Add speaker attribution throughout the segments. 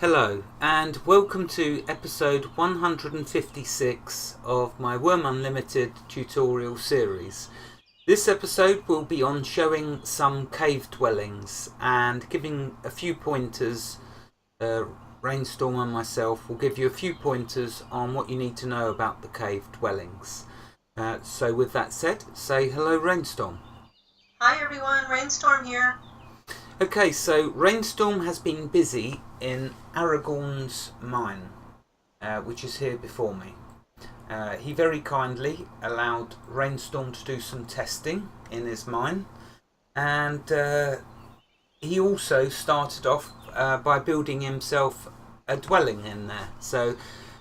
Speaker 1: Hello and welcome to episode 156 of my Wurm Unlimited tutorial series. This episode will be on showing some cave dwellings and giving a few pointers. Raynstorm and myself will give you a few pointers on what you need to know about the cave dwellings. So with that said, say hello Raynstorm.
Speaker 2: Hi everyone, Raynstorm here.
Speaker 1: Okay, so Raynstorm has been busy in Aragorn's mine, which is here before me. He very kindly allowed Raynstorm to do some testing in his mine, and he also started off by building himself a dwelling in there. So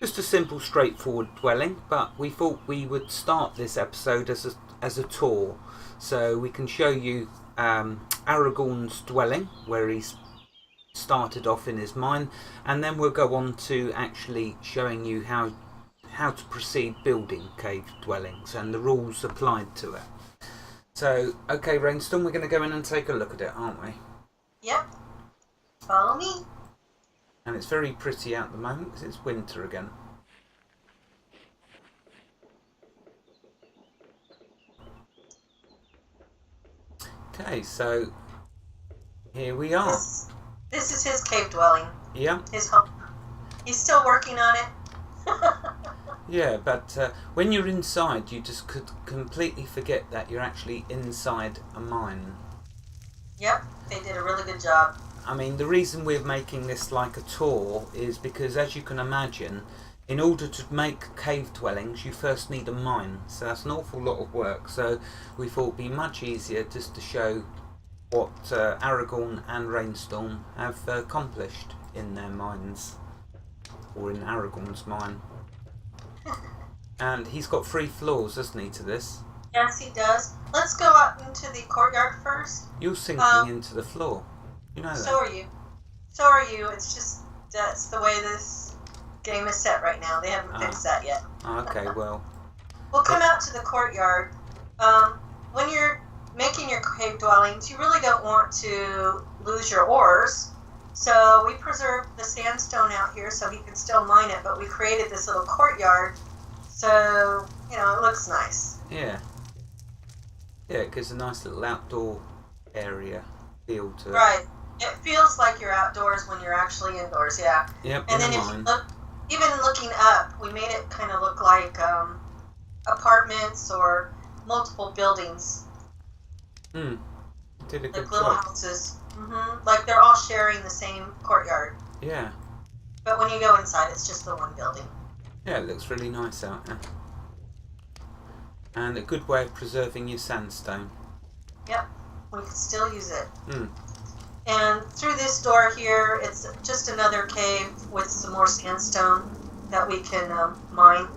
Speaker 1: just a simple, straightforward dwelling, but we thought we would start this episode as a tour, so we can show you Aragorn's dwelling, where he's started off in his mine, and then we'll go on to actually showing you how to proceed building cave dwellings and the rules applied to it. So, okay, Raynstorm, we're going to go in and take a look at it, aren't we?
Speaker 2: Yep. Follow me.
Speaker 1: And it's very pretty at the moment because it's winter again. Okay, so here we are.
Speaker 2: This is his cave dwelling.
Speaker 1: Yeah.
Speaker 2: His home. He's still working on it.
Speaker 1: Yeah, but when you're inside, you just could completely forget that you're actually inside a mine.
Speaker 2: Yep, they did a really good job.
Speaker 1: I mean, the reason we're making this like a tour is because, as you can imagine, in order to make cave dwellings, you first need a mine. So that's an awful lot of work. So we thought it'd be much easier just to show what Aragorn and Raynstorm have accomplished in their mines, or in Aragorn's mine. And he's got 3 floors, doesn't he, to this?
Speaker 2: Yes, he does. Let's go out into the courtyard first.
Speaker 1: You're sinking into the floor. You know that.
Speaker 2: So are you. So are you. It's just, that's the way this game is set right now. They haven't fixed that yet.
Speaker 1: Okay, well.
Speaker 2: We'll come out to the courtyard. When you're making your cave dwellings, you really don't want to lose your ores. So we preserved the sandstone out here so he can still mine it, but we created this little courtyard so, you know, it looks nice.
Speaker 1: Yeah. Yeah, it gives a nice little outdoor area feel to it.
Speaker 2: Right. It feels like you're outdoors when you're actually indoors, yeah.
Speaker 1: Yep,
Speaker 2: and then if you look, even looking up, we made it kind of look like apartments or multiple buildings.
Speaker 1: Did a good
Speaker 2: like little
Speaker 1: job.
Speaker 2: houses. Like they're all sharing the same courtyard.
Speaker 1: Yeah.
Speaker 2: But when you go inside, it's just the one building.
Speaker 1: Yeah, it looks really nice out there. And a good way of preserving your sandstone.
Speaker 2: Yep, we can still use it. And through this door here, it's just another cave with some more sandstone that we can mine.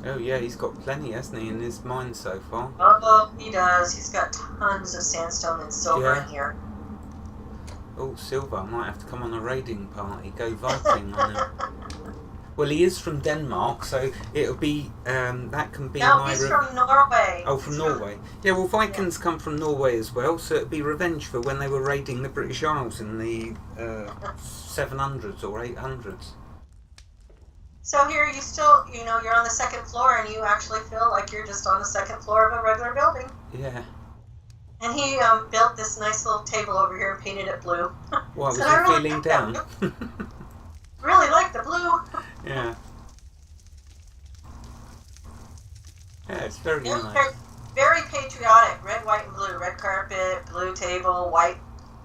Speaker 1: Oh yeah, he's got plenty, hasn't he, in his mine so far?
Speaker 2: Oh, he does. He's got tons of sandstone and silver in here.
Speaker 1: Oh, silver. I might have to come on a raiding party, go Viking on him. Well, he is from Denmark, so it'll be, that can be
Speaker 2: no, he's from Norway.
Speaker 1: Oh, from Norway. Yeah, well, Vikings come from Norway as well, so it'll be revenge for when they were raiding the British Isles in the 700s or 800s.
Speaker 2: So here you still, you know, you're on the second floor and you actually feel like you're just on the second floor of a regular building.
Speaker 1: Yeah.
Speaker 2: And he built this nice little table over here and painted it blue.
Speaker 1: Why, was
Speaker 2: So
Speaker 1: he
Speaker 2: really
Speaker 1: feeling down?
Speaker 2: Really like the blue.
Speaker 1: Yeah. Yeah, it's very
Speaker 2: Yeah,
Speaker 1: nice.
Speaker 2: very patriotic. Red, white, and blue. Red carpet, blue table, white,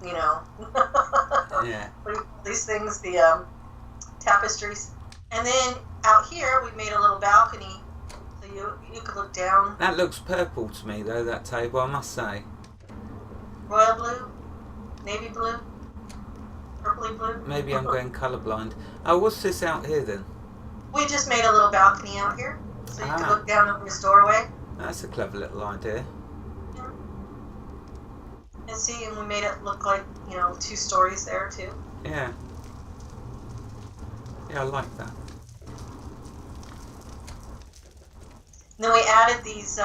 Speaker 2: you know.
Speaker 1: Yeah.
Speaker 2: These things, the tapestries. And then out here, we made a little balcony, so you could look down.
Speaker 1: That looks purple to me, though, that table, I must say.
Speaker 2: Royal blue, navy blue, purpley blue.
Speaker 1: Maybe I'm going colourblind. Oh, what's this out here, then?
Speaker 2: We just made a little balcony out here, so you could look down over his doorway.
Speaker 1: That's a clever little idea.
Speaker 2: Yeah. And see, and we made it look like, you know, 2 stories there, too.
Speaker 1: Yeah. Yeah, I like that.
Speaker 2: And then we added these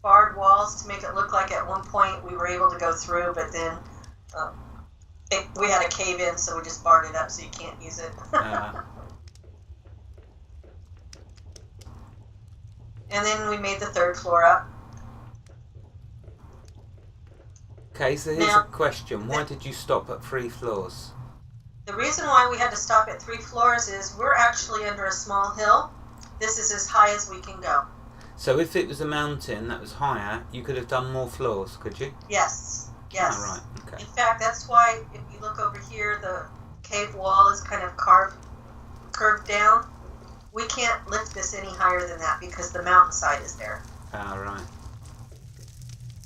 Speaker 2: barred walls to make it look like at one point we were able to go through, but then we had a cave in, so we just barred it up so you can't use it. And then we made the 3rd floor up.
Speaker 1: Okay, so here's a question. Why did you stop at 3 floors?
Speaker 2: The reason why we had to stop at 3 floors is we're actually under a small hill. This is as high as we can go.
Speaker 1: So if it was a mountain that was higher, you could have done more floors, could you?
Speaker 2: Yes.
Speaker 1: Oh, right. Okay.
Speaker 2: In fact, that's why if you look over here, the cave wall is kind of curved down. We can't lift this any higher than that because the mountainside is there.
Speaker 1: Ah, right.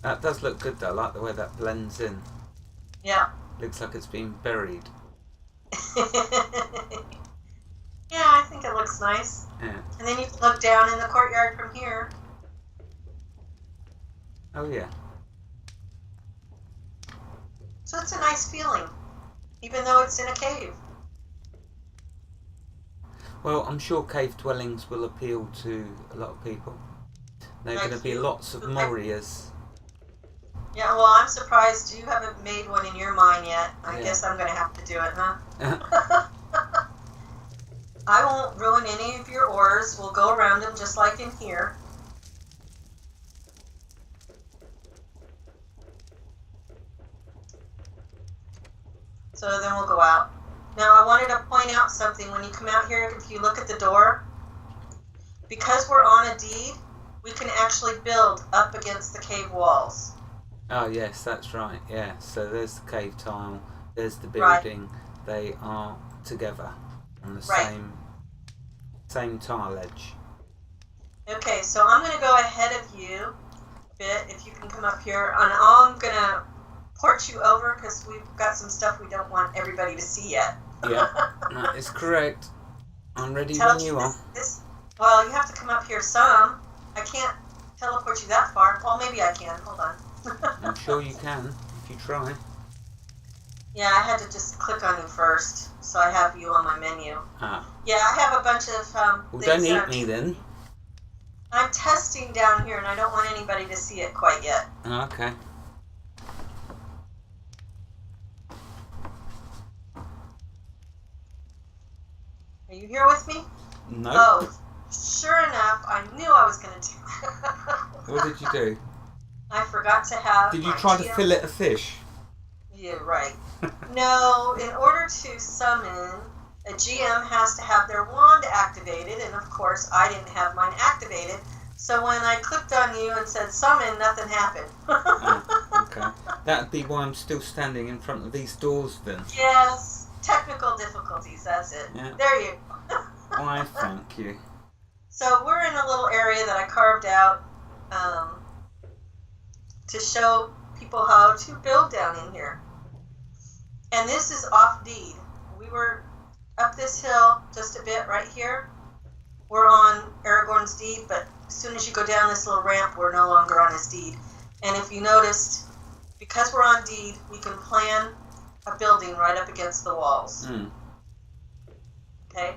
Speaker 1: That does look good though. I like the way that blends in.
Speaker 2: Yeah.
Speaker 1: Looks like it's been buried.
Speaker 2: Yeah, I think it looks nice.
Speaker 1: Yeah.
Speaker 2: And then you can look down in the courtyard from here.
Speaker 1: Oh, yeah.
Speaker 2: So it's a nice feeling, even though it's in a cave.
Speaker 1: Well, I'm sure cave dwellings will appeal to a lot of people. There are going to be lots of Morias.
Speaker 2: Yeah, well, I'm surprised you haven't made one in your mind yet. I guess I'm going to have to do it, huh? I won't ruin any of your ores. We'll go around them just like in here. So then we'll go out. Now I wanted to point out something. When you come out here, if you look at the door, because we're on a deed, we can actually build up against the cave walls.
Speaker 1: Oh, yes, that's right. Yeah, so there's the cave tile, there's the building. Right. They are together on the same tile edge. Okay,
Speaker 2: so I'm going to go ahead of you a bit, if you can come up here. And I'm going to port you over because we've got some stuff we don't want everybody to see yet.
Speaker 1: Yeah, that is correct. I'm ready when you are.
Speaker 2: Well, you have to come up here some. I can't teleport you that far. Well, maybe I can. Hold on.
Speaker 1: I'm sure you can, if you try.
Speaker 2: Yeah, I had to just click on you first, so I have you on my menu.
Speaker 1: Ah.
Speaker 2: Yeah, I have a bunch of
Speaker 1: well, don't eat me then.
Speaker 2: I'm testing down here, and I don't want anybody to see it quite yet.
Speaker 1: Okay.
Speaker 2: Are you here with me?
Speaker 1: No.
Speaker 2: Oh, sure enough, I knew I was going to do that.
Speaker 1: What did you do?
Speaker 2: I forgot to have.
Speaker 1: Did you try to fillet a fish?
Speaker 2: Yeah, right. No, in order to summon, a GM has to have their wand activated, and of course, I didn't have mine activated. So when I clicked on you and said summon, nothing happened.
Speaker 1: Oh, okay. That'd be why I'm still standing in front of these doors then.
Speaker 2: Yes, technical difficulties, that's it.
Speaker 1: Yeah.
Speaker 2: There you go.
Speaker 1: Why, thank you.
Speaker 2: So we're in a little area that I carved out to show people how to build down in here. And this is off deed. We were up this hill just a bit right here. We're on Aragorn's deed, but as soon as you go down this little ramp, we're no longer on his deed. And if you noticed, because we're on deed, we can plan a building right up against the walls.
Speaker 1: Mm.
Speaker 2: Okay?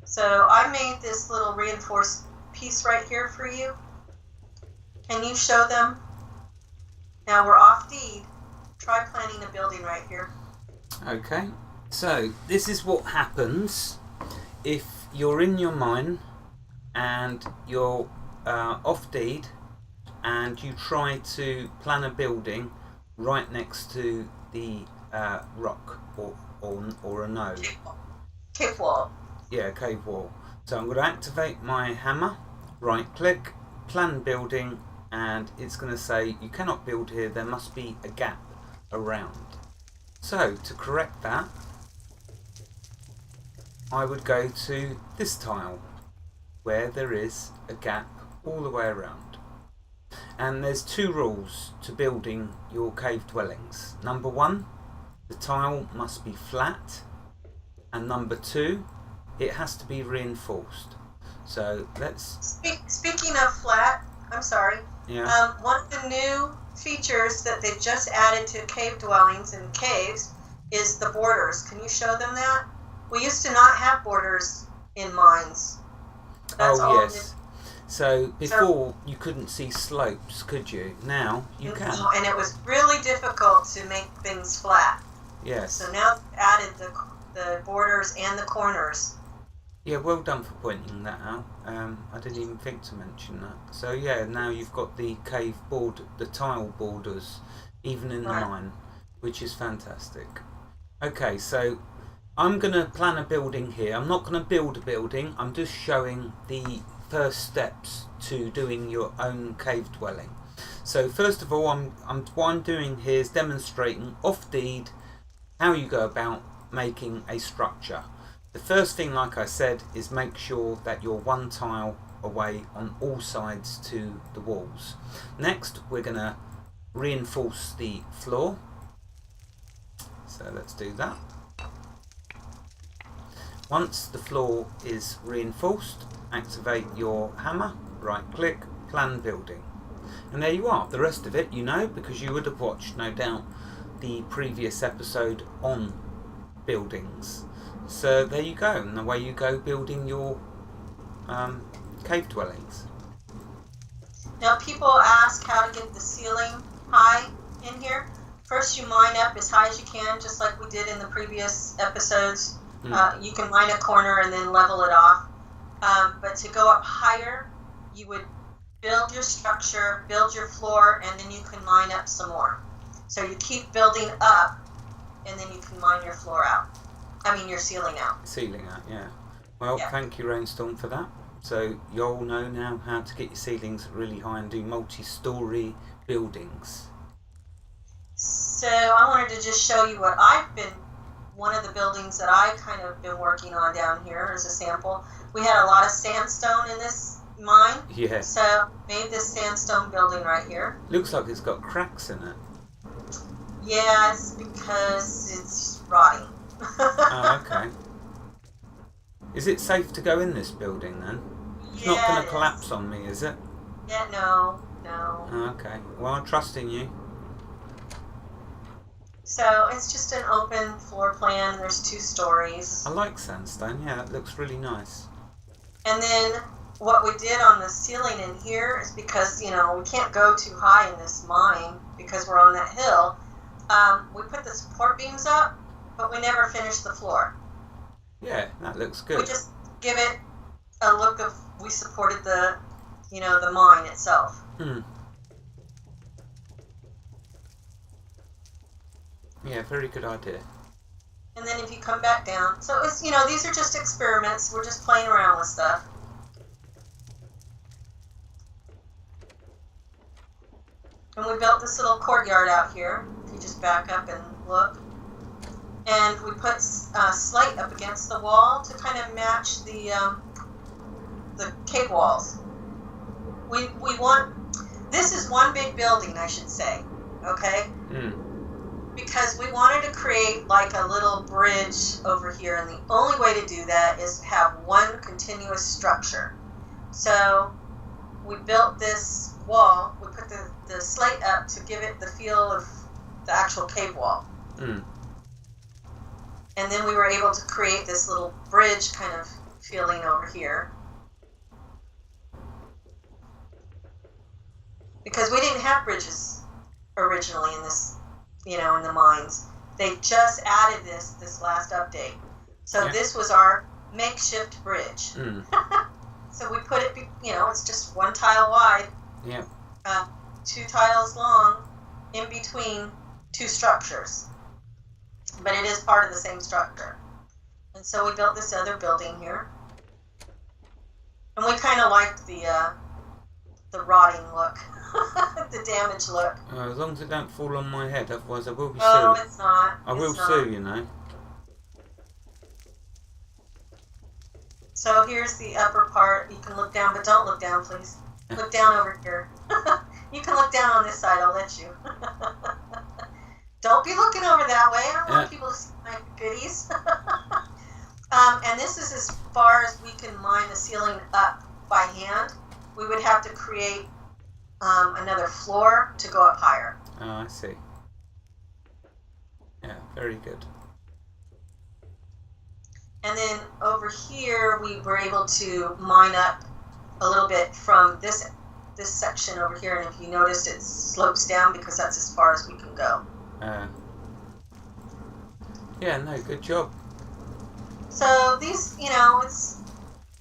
Speaker 2: So I made this little reinforced piece right here for you. Can you show them? Now we're off deed. Try planning a building right here.
Speaker 1: Okay. So this is what happens if you're in your mine and you're off deed and you try to plan a building right next to the rock or a node.
Speaker 2: Cave wall.
Speaker 1: Yeah, cave wall. So I'm going to activate my hammer, right click, plan building, and it's going to say you cannot build here, there must be a gap around. So to correct that, I would go to this tile where there is a gap all the way around. And there's 2 rules to building your cave dwellings. Number 1, the tile must be flat, and number 2, it has to be reinforced. So let's...
Speaker 2: Speaking of flat, I'm sorry.
Speaker 1: Yeah.
Speaker 2: One of the new features that they've just added to cave dwellings and caves is the borders. Can you show them that? We used to not have borders in mines. That's
Speaker 1: yes. So before you couldn't see slopes, could you? Now you can.
Speaker 2: And it was really difficult to make things flat.
Speaker 1: Yes.
Speaker 2: So now we've added the borders and the corners.
Speaker 1: Yeah, well done for pointing that out. I didn't even think to mention that. So yeah, now you've got the cave board, the tile borders, even in the mine, which is fantastic. Okay, so I'm going to plan a building here. I'm not going to build a building. I'm just showing the first steps to doing your own cave dwelling. So first of all, what I'm doing here is demonstrating off deed how you go about making a structure. The first thing, like I said, is make sure that you're one tile away on all sides to the walls. Next, we're going to reinforce the floor. So let's do that. Once the floor is reinforced, activate your hammer, right click, plan building. And there you are. The rest of it you know, because you would have watched, no doubt, the previous episode on buildings. So there you go, and away you go building your cave dwellings.
Speaker 2: Now people ask how to get the ceiling high in here. First you mine up as high as you can, just like we did in the previous episodes. You can mine a corner and then level it off. But to go up higher, you would build your structure, build your floor, and then you can mine up some more. So you keep building up, and then you can mine your floor out. I mean your ceiling out.
Speaker 1: Ceiling out, yeah. Well, thank you, Raynstorm, for that. So you all know now how to get your ceilings really high and do multi-story buildings.
Speaker 2: So I wanted to just show you one of the buildings that I kind of been working on down here as a sample. We had a lot of sandstone in this mine.
Speaker 1: Yeah.
Speaker 2: So made this sandstone building right here.
Speaker 1: Looks like it's got cracks in it.
Speaker 2: Yeah, it's because it's rotting.
Speaker 1: Oh, okay. Is it safe to go in this building then? It's not going to collapse on me, is it?
Speaker 2: Yeah, no.
Speaker 1: Oh, okay. Well, I'm trusting you.
Speaker 2: So it's just an open floor plan. There's 2 stories.
Speaker 1: I like sandstone. Yeah, that looks really nice.
Speaker 2: And then what we did on the ceiling in here is because, we can't go too high in this mine because we're on that hill. We put the support beams up, but we never finished the floor.
Speaker 1: Yeah, that looks good.
Speaker 2: We just give it a look of we supported the mine itself.
Speaker 1: Yeah, very good idea.
Speaker 2: And then if you come back down, so it's these are just experiments. We're just playing around with stuff. And we built this little courtyard out here. If you just back up and look. And we put slate up against the wall to kind of match the cave walls. We want, this is one big building, I should say, okay? Because we wanted to create like a little bridge over here, and the only way to do that is to have one continuous structure. So we built this wall, we put the slate up to give it the feel of the actual cave wall. And then we were able to create this little bridge kind of feeling over here. Because we didn't have bridges originally in this, in the mines. They just added this last update. So this was our makeshift bridge. So we put it, it's just 1 tile wide. 2 tiles long in between 2 structures. But it is part of the same structure. And so we built this other building here. And we kind of liked the rotting look, the damaged look.
Speaker 1: As long as it don't fall on my head, otherwise I will be sued.
Speaker 2: Oh, it's not.
Speaker 1: I will sue,
Speaker 2: So here's the upper part. You can look down, but don't look down, please. Look down over here. You can look down on this side, I'll let you. Don't be looking over that way. I don't want people to see my goodies. And this is as far as we can mine the ceiling up by hand. We would have to create another floor to go up higher.
Speaker 1: Oh, I see. Yeah, very good.
Speaker 2: And then over here, we were able to mine up a little bit from this section over here. And if you noticed, it slopes down because that's as far as we can go.
Speaker 1: Yeah, no, good job.
Speaker 2: So these,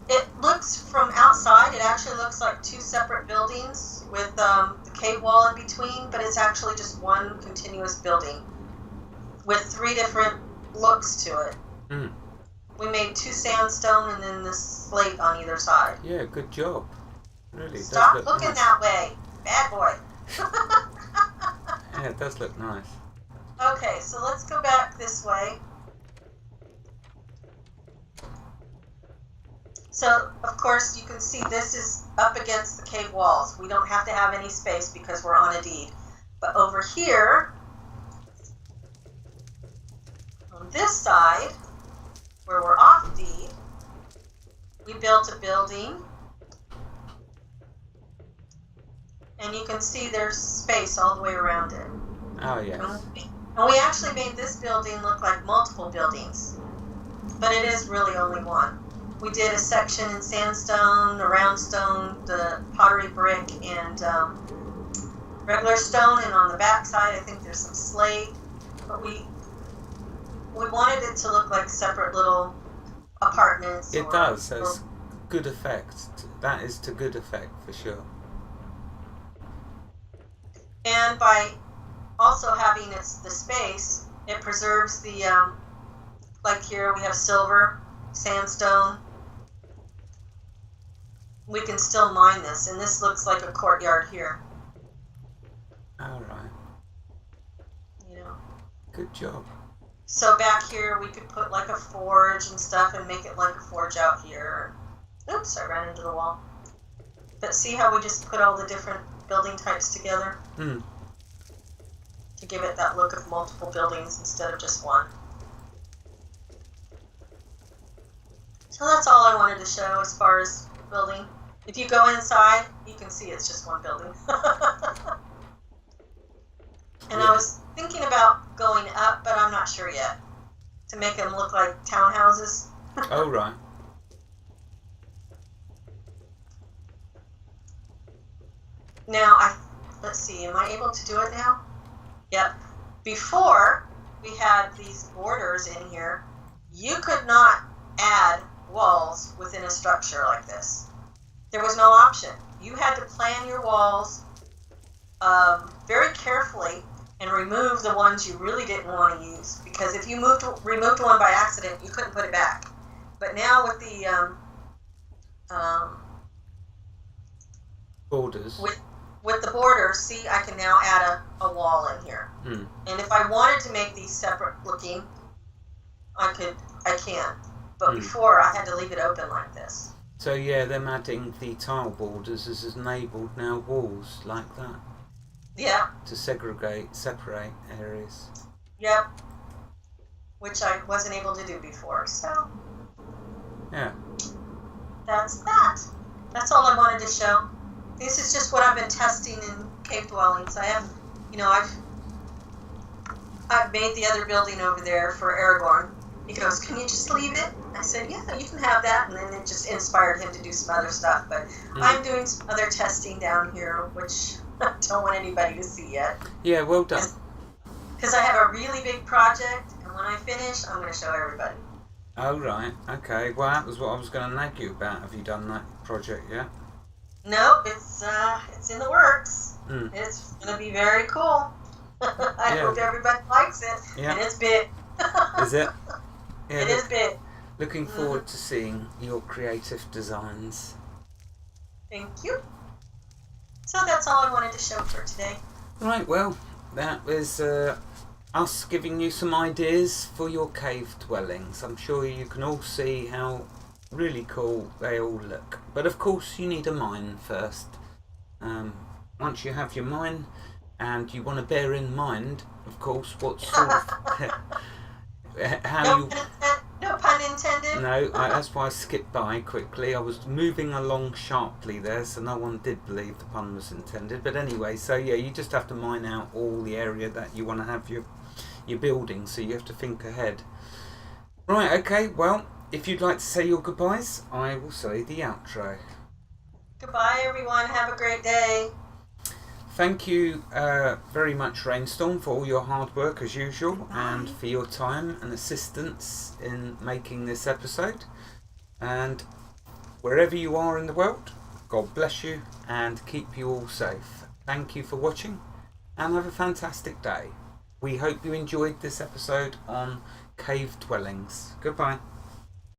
Speaker 2: it looks from outside, it actually looks like two separate buildings with the cave wall in between, but it's actually just one continuous building with 3 different looks to it.
Speaker 1: Mm.
Speaker 2: We made 2 sandstone and then this slate on either side.
Speaker 1: Yeah, good job. Really.
Speaker 2: Stop
Speaker 1: does look
Speaker 2: looking
Speaker 1: nice.
Speaker 2: that way. Bad boy.
Speaker 1: Yeah, it does look nice.
Speaker 2: Okay, so let's go back this way. So, of course, you can see this is up against the cave walls. We don't have to have any space because we're on a deed. But over here, on this side, where we're off deed, we built a building. And you can see there's space all the way around it.
Speaker 1: Oh, yes.
Speaker 2: And we actually made this building look like multiple buildings. But it is really only one. We did a section in sandstone, a round stone, the pottery brick, and regular stone. And on the back side, I think there's some slate. But we wanted it to look like separate little apartments.
Speaker 1: It does. That's good effect. That is to good effect for sure.
Speaker 2: And by also having the space, it preserves the, like here we have silver, sandstone. We can still mine this, and this looks like a courtyard here.
Speaker 1: All right. Good job.
Speaker 2: So back here we could put like a forge and stuff and make it like a forge out here. Oops, I ran into the wall. But see how we just put all the different building types together?
Speaker 1: Mm.
Speaker 2: To give it that look of multiple buildings instead of just one. So that's all I wanted to show as far as building. If you go inside, you can see it's just one building. And I was thinking about going up, but I'm not sure yet. To make them look like townhouses.
Speaker 1: Oh, right.
Speaker 2: Now, let's see, am I able to do it now? Yep. Before we had these borders in here, you could not add walls within a structure like this. There was no option. You had to plan your walls very carefully and remove the ones you really didn't want to use. Because if you removed one by accident, you couldn't put it back. But now with the
Speaker 1: Borders.
Speaker 2: With the borders, see, I can now add a wall in here.
Speaker 1: Mm.
Speaker 2: And if I wanted to make these separate looking, I can. But before, I had to leave it open like this.
Speaker 1: So yeah, them adding the tile borders has enabled now walls like that.
Speaker 2: Yeah.
Speaker 1: To separate areas.
Speaker 2: Yep. Which I wasn't able to do before, so.
Speaker 1: Yeah.
Speaker 2: That's that. That's all I wanted to show. This is just what I've been testing in cave dwellings. I have, I've made the other building over there for Aragorn. He goes, "Can you just leave it?" I said, "Yeah, you can have that." And then it just inspired him to do some other stuff. But I'm doing some other testing down here, which I don't want anybody to see yet.
Speaker 1: Yeah, well done.
Speaker 2: Because I have a really big project, and when I finish, I'm going to show everybody.
Speaker 1: Oh, right. Okay. Well, that was what I was going to nag you about. Have you done that project yet?
Speaker 2: Nope, it's in the works.
Speaker 1: Mm.
Speaker 2: It's going to be very cool. I hope everybody likes it.
Speaker 1: Yeah.
Speaker 2: And it's big.
Speaker 1: Is it? Yeah,
Speaker 2: it is big.
Speaker 1: Looking forward to seeing your creative designs.
Speaker 2: Thank you. So that's all I wanted to show for today.
Speaker 1: Right, well, that was us giving you some ideas for your cave dwellings. I'm sure you can all see how really cool they all look. But of course you need a mine first. Once you have your mine, and you want to bear in mind, of course, what sort of...
Speaker 2: No pun intended.
Speaker 1: No, that's why I skipped by quickly. I was moving along sharply there, so no one did believe the pun was intended. But anyway, so yeah, you just have to mine out all the area that you want to have your building, so you have to think ahead. Right, okay, well, if you'd like to say your goodbyes, I will say the outro.
Speaker 2: Goodbye, everyone. Have a great day.
Speaker 1: Thank you very much, Raynstorm, for all your hard work as usual, and for your time and assistance in making this episode. And wherever you are in the world, God bless you and keep you all safe. Thank you for watching and have a fantastic day. We hope you enjoyed this episode on cave dwellings. Goodbye.